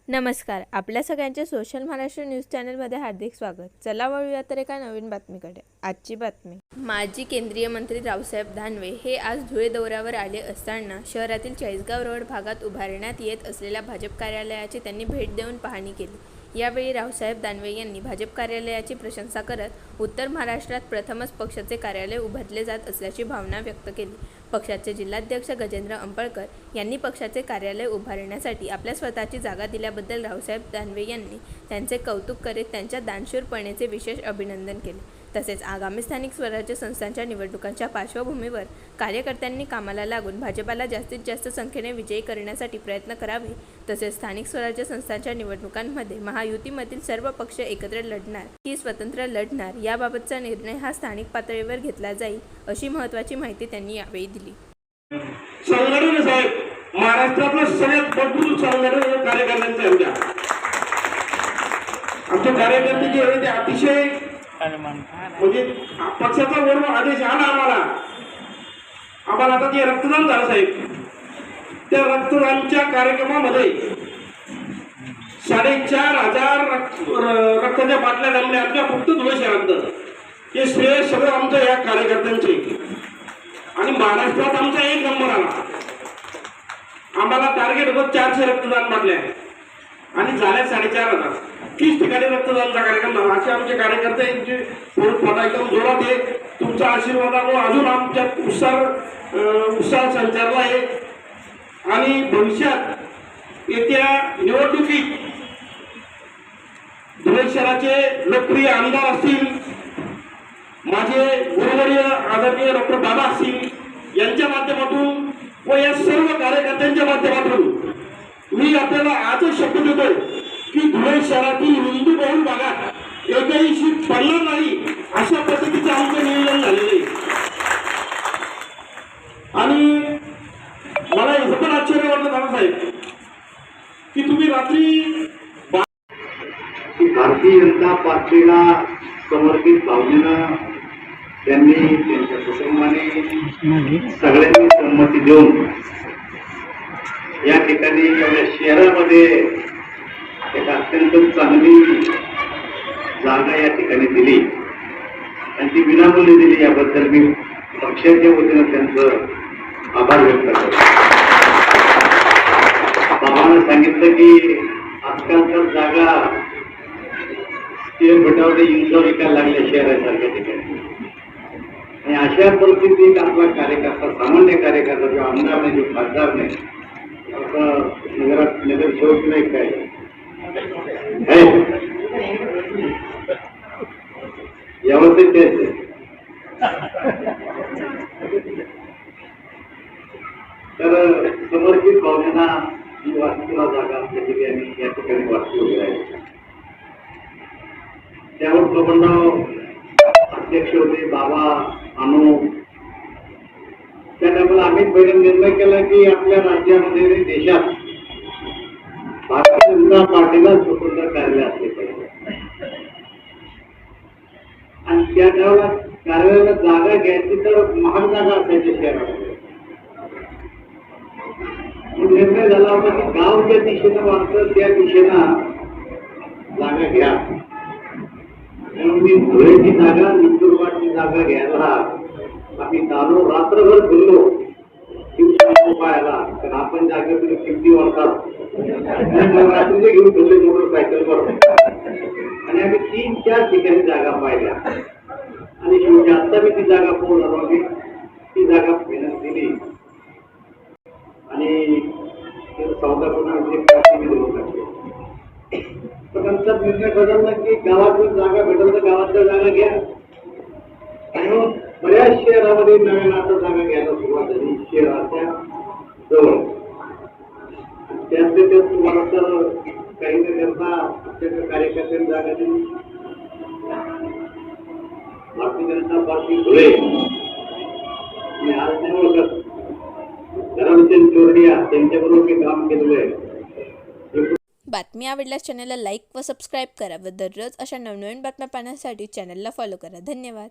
नमस्कार. आपल्या सगळ्यांचे सोशल महाराष्ट्र न्यूज चॅनलमध्ये हार्दिक स्वागत. चला वळूया तर एका नवीन बातमीकडे. आजची बातमी. माजी केंद्रीय मंत्री रावसाहेब दानवे हे आज धुळे दौऱ्यावर आले असताना शहरातील चाळीसगाव रोड भागात उभारण्यात येत असलेल्या भाजप कार्यालयाची त्यांनी भेट देऊन पाहणी केली. यावेळी रावसाहेब दानवे यांनी भाजप कार्यालयाची प्रशंसा करत उत्तर महाराष्ट्रात प्रथमच पक्षाचे कार्यालय उभारले जात असल्याची भावना व्यक्त केली. पक्षाचे जिल्हाध्यक्ष गजेंद्र अंपळकर यांनी पक्षाचे कार्यालय उभारण्यासाठी आपल्या स्वतःची जागा दिल्याबद्दल रावसाहेब दानवे यांनी त्यांचे कौतुक करीत त्यांच्या दानशूरपणेचे विशेष अभिनंदन केले. तसेच आगामी स्थानिक स्वराज्य संस्थांच्या निवडणुकांच्या पार्श्वभूमीवर कार्यकर्त्यांनी कामाला लागून भाजपाला जास्तीत जास्त संख्येने विजयी करण्यासाठी प्रयत्न करावे. तसेच स्थानिक स्वराज्य संस्थांच्या निवडणुकांमध्ये महायुतीमधील सर्व पक्ष एकत्र लढणार की स्वतंत्र लढणार याबाबतचा निर्णय हा स्थानिक पातळीवर घेतला जाईल, अशी महत्त्वाची माहिती त्यांनी यावेळी दिली. संघटन साहेब महाराष्ट्रातलं सगळ्यात मजबूत संघटन कार्यकर्त्यांचं आहे. आमचे कार्यकर्ते जे आहे ते अतिशय म्हणजे पक्षाचा वरून आदेश आला आम्हाला आता जे रक्तदान झालं साहेब, त्या रक्तदानच्या कार्यक्रमामध्ये 4,500 रक्ताच्या बाटल्या जमल्या आपल्या फक्त धुळे शहरात. हे श्रेय सगळं आमचं या कार्यकर्त्यांचे आणि महाराष्ट्रात आमचा 1 नंबर आला. आम्हाला टार्गेट होतं 400 रक्तदान बाटल्या आणि झाल्या 4,500. 30 ठिकाणी रक्तदानचा कार्यक्रम झाला. असे आमचे कार्यकर्ते एकदम जोरात आहे. तुमच्या आशीर्वादामुळे अजून आमच्यात उत्साह संचारला आहे आणि भविष्यात येत्या निवडणुकीत धुळे शहराचे लोकप्रिय आमदार असतील, माझे गुरुवर्य आदरणीय डॉक्टर बाबा असतील, यांच्या माध्यमातून व या सर्व कार्यकर्त्यांच्या माध्यमातून मी आपल्याला आजच शपथ देतो की धुळे शहरातील हिंदू बहुल भागात एकही शीट पडणार नाही, अशा पद्धतीचं आमचं नियोजन झालेलं आहे. आणि मला हे पण आश्चर्य वाटलं दादासाहेब की तुम्ही रात्री भारतीय जनता पार्टीला समर्पित भावनेनं त्यांनी त्यांच्या कुटुंबाने सगळ्यांनी संमती देऊन या ठिकाणी एवढ्या शहरामध्ये एक अत्यंत चांगली जागा या ठिकाणी दिली आणि ती विनामूल्य दिली. याबद्दल मी पक्षाच्या वतीनं त्यांचं आभार व्यक्त करतो. बाबांना सांगितलं की आजकालच्या जागा भटावडे इंचा विकायला लागल्या शहरासारख्या ठिकाणी आणि अशा परिस्थितीत आपला कार्यकर्ता, सामान्य कार्यकर्ता जो आमदार नाही, जो खासदार नाही, नगरात नगरसेवक नाही, काय यावरती तेच तर समर्पित भावनेना ही वास्तूला जागा आपल्या ठिकाणी या ठिकाणी वास्तू वगैरे आहे. त्यावर प्रबंधराव अध्यक्ष होते, बाबा अनु. त्या टायमाला आम्ही पहिले निर्णय केला की आपल्या राज्यामध्ये देशात भारतीय जनता पार्टीला स्वतंत्र कार्यालय असले पाहिजे आणि त्या टायमाला कार्यालयाला जागा घ्यायची तर महाग जागा असायची शहरामध्ये. निर्णय झाला होता की गाव ज्या दिशेनं वाटतं त्या दिशेनं जागा घ्या. म्हणून धुळेची जागा, नंदुरबारची जागा घ्यायला आम्ही रात्रभर फिरलो पाहायला. तर आपण जागेतून किमती वाढतात रात्रीचे घेऊन फिरले मोटरसायकलवर आणि आम्ही 3-4 ठिकाणी जागा पाहिल्या आणि शेवटी आता मी ती जागा पूर्ण झाली. ती जागा फिरत दिली आणि सौदा देऊन टाकली. पण आमचा निर्णय बदलला की गावातून जागा भेटल तर गावातल्या जागा घ्या आणि बऱ्याच शहरामध्ये नवीन आता जागा घ्यायला सुरुवात झाली शहराच्या जवळ. त्यातले त्यात तुम्हाला तर काही न करता आपल्या कार्यकर्त्यांनी जागा दिली. भारतीय जनता पार्टी धुळे आणि आज नाही ओळखत धरमचंद चोरडिया त्यांच्याबरोबर मी काम केलेलं आहे. बातमी आवडल्यास चॅनलला लाईक व सबस्क्राईब करा व दररोज अशा नवनवीन बातम्या पाहण्यासाठी चॅनलला फॉलो करा. धन्यवाद.